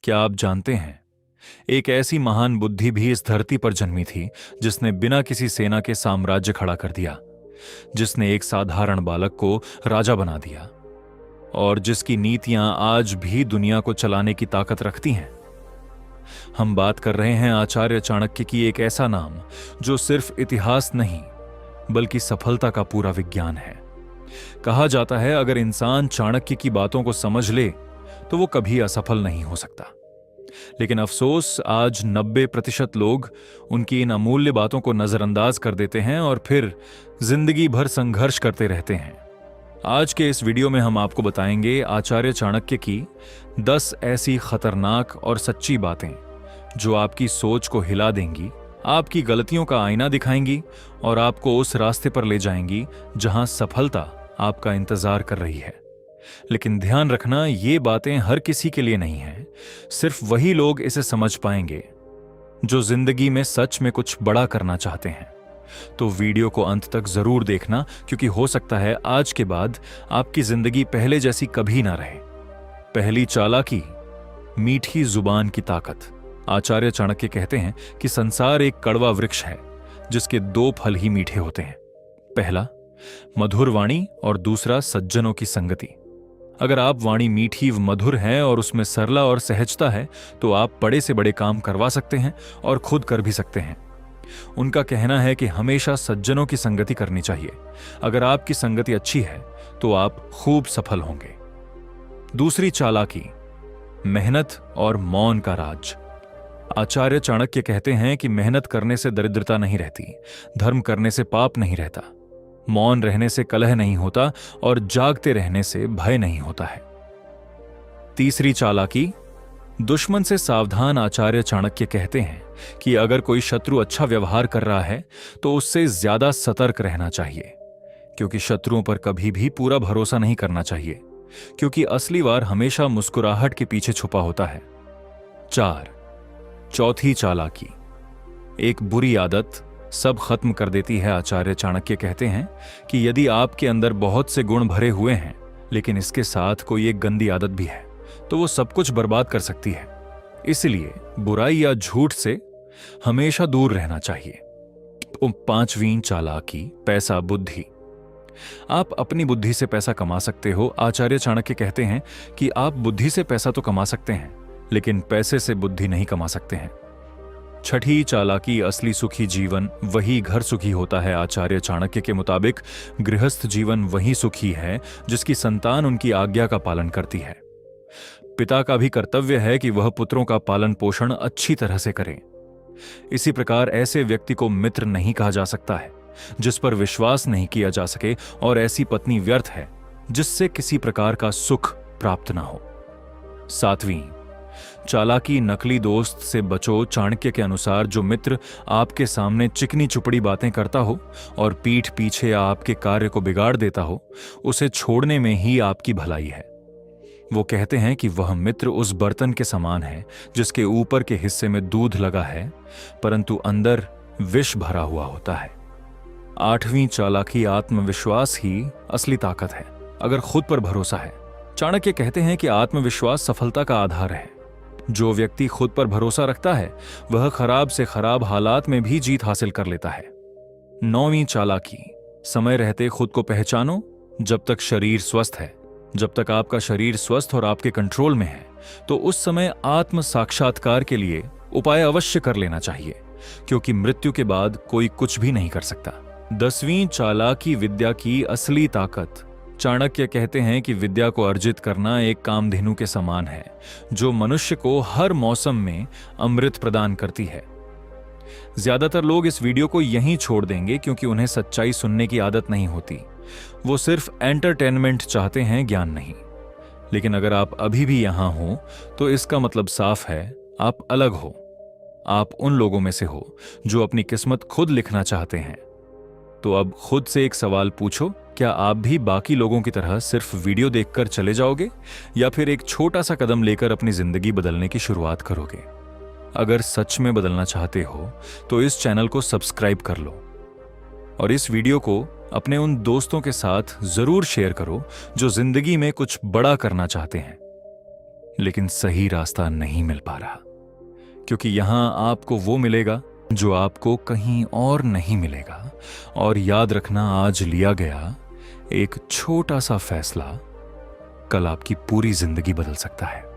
क्या आप जानते हैं, एक ऐसी महान बुद्धि भी इस धरती पर जन्मी थी जिसने बिना किसी सेना के साम्राज्य खड़ा कर दिया, जिसने एक साधारण बालक को राजा बना दिया और जिसकी नीतियां आज भी दुनिया को चलाने की ताकत रखती हैं। हम बात कर रहे हैं आचार्य चाणक्य की, एक ऐसा नाम जो सिर्फ इतिहास नहीं बल्कि सफलता का पूरा विज्ञान है। कहा जाता है अगर इंसान चाणक्य की बातों को समझ ले तो वो कभी असफल नहीं हो सकता। लेकिन अफसोस, आज 90% लोग उनकी इन अमूल्य बातों को नजरअंदाज कर देते हैं और फिर जिंदगी भर संघर्ष करते रहते हैं। आज के इस वीडियो में हम आपको बताएंगे आचार्य चाणक्य की 10 ऐसी खतरनाक और सच्ची बातें जो आपकी सोच को हिला देंगी, आपकी गलतियों का आईना दिखाएंगी और आपको उस रास्ते पर ले जाएंगी जहां सफलता आपका इंतजार कर रही है। लेकिन ध्यान रखना, ये बातें हर किसी के लिए नहीं हैं। सिर्फ वही लोग इसे समझ पाएंगे जो जिंदगी में सच में कुछ बड़ा करना चाहते हैं। तो वीडियो को अंत तक जरूर देखना, क्योंकि हो सकता है आज के बाद आपकी जिंदगी पहले जैसी कभी ना रहे। पहली चालाकी, मीठी जुबान की ताकत। आचार्य चाणक्य कहते हैं कि संसार एक कड़वा वृक्ष है जिसके 2 फल ही मीठे होते हैं। पहला मधुर वाणी और दूसरा सज्जनों की संगति। अगर आप वाणी मीठी व मधुर हैं और उसमें सरला और सहजता है तो आप बड़े से बड़े काम करवा सकते हैं और खुद कर भी सकते हैं। उनका कहना है कि हमेशा सज्जनों की संगति करनी चाहिए। अगर आपकी संगति अच्छी है तो आप खूब सफल होंगे। दूसरी चालाकी, मेहनत और मौन का राज। आचार्य चाणक्य कहते हैं कि मेहनत करने से दरिद्रता नहीं रहती, धर्म करने से पाप नहीं रहता, मौन रहने से कलह नहीं होता और जागते रहने से भय नहीं होता है। तीसरी चालाकी, दुश्मन से सावधान। आचार्य चाणक्य कहते हैं कि अगर कोई शत्रु अच्छा व्यवहार कर रहा है तो उससे ज्यादा सतर्क रहना चाहिए, क्योंकि शत्रुओं पर कभी भी पूरा भरोसा नहीं करना चाहिए, क्योंकि असली वार हमेशा मुस्कुराहट के पीछे छुपा होता है। चौथी चालाकी, एक बुरी आदत सब खत्म कर देती है। आचार्य चाणक्य कहते हैं कि यदि आपके अंदर बहुत से गुण भरे हुए हैं लेकिन इसके साथ कोई एक गंदी आदत भी है तो वो सब कुछ बर्बाद कर सकती है। इसलिए बुराई या झूठ से हमेशा दूर रहना चाहिए। 5वीं चालाकी, पैसा बुद्धि। आप अपनी बुद्धि से पैसा कमा सकते हो। आचार्य चाणक्य कहते हैं कि आप बुद्धि से पैसा तो कमा सकते हैं लेकिन पैसे से बुद्धि नहीं कमा सकते हैं। छठी चालाकी, असली सुखी जीवन वही घर सुखी होता है। आचार्य चाणक्य के मुताबिक गृहस्थ जीवन वही सुखी है जिसकी संतान उनकी आज्ञा का पालन करती है। पिता का भी कर्तव्य है कि वह पुत्रों का पालन पोषण अच्छी तरह से करे। इसी प्रकार ऐसे व्यक्ति को मित्र नहीं कहा जा सकता है जिस पर विश्वास नहीं किया जा सके, और ऐसी पत्नी व्यर्थ है जिससे किसी प्रकार का सुख प्राप्त ना हो। 7वीं चालाकी, नकली दोस्त से बचो। चाणक्य के अनुसार जो मित्र आपके सामने चिकनी चुपड़ी बातें करता हो और पीठ पीछे आपके कार्य को बिगाड़ देता हो, उसे छोड़ने में ही आपकी भलाई है। वो कहते हैं कि वह मित्र उस बर्तन के समान है जिसके ऊपर के हिस्से में दूध लगा है परंतु अंदर विष भरा हुआ होता है। 8वीं चालाकी, आत्मविश्वास ही असली ताकत है अगर खुद पर भरोसा है। चाणक्य कहते हैं कि आत्मविश्वास सफलता का आधार है। जो व्यक्ति खुद पर भरोसा रखता है वह खराब से खराब हालात में भी जीत हासिल कर लेता है। 9वीं चालाकी, समय रहते खुद को पहचानो जब तक शरीर स्वस्थ है। जब तक आपका शरीर स्वस्थ और आपके कंट्रोल में है तो उस समय आत्म साक्षात्कार के लिए उपाय अवश्य कर लेना चाहिए, क्योंकि मृत्यु के बाद कोई कुछ भी नहीं कर सकता। 10वीं चालाकी, विद्या की असली ताकत। चाणक्य कहते हैं कि विद्या को अर्जित करना एक कामधेनु के समान है जो मनुष्य को हर मौसम में अमृत प्रदान करती है। ज्यादातर लोग इस वीडियो को यहीं छोड़ देंगे क्योंकि उन्हें सच्चाई सुनने की आदत नहीं होती। वो सिर्फ एंटरटेनमेंट चाहते हैं, ज्ञान नहीं। लेकिन अगर आप अभी भी यहां हो तो इसका मतलब साफ है, आप अलग हो। आप उन लोगों में से हो जो अपनी किस्मत खुद लिखना चाहते हैं। तो अब खुद से एक सवाल पूछो, क्या आप भी बाकी लोगों की तरह सिर्फ वीडियो देखकर चले जाओगे या फिर एक छोटा सा कदम लेकर अपनी जिंदगी बदलने की शुरुआत करोगे? अगर सच में बदलना चाहते हो तो इस चैनल को सब्सक्राइब कर लो और इस वीडियो को अपने उन दोस्तों के साथ जरूर शेयर करो जो जिंदगी में कुछ बड़ा करना चाहते हैं। लेकिन सही रास्ता नहीं मिल पा रहा, क्योंकि यहां आपको वो मिलेगा जो आपको कहीं और नहीं मिलेगा। और याद रखना, आज लिया गया एक छोटा सा फैसला कल आपकी पूरी जिंदगी बदल सकता है।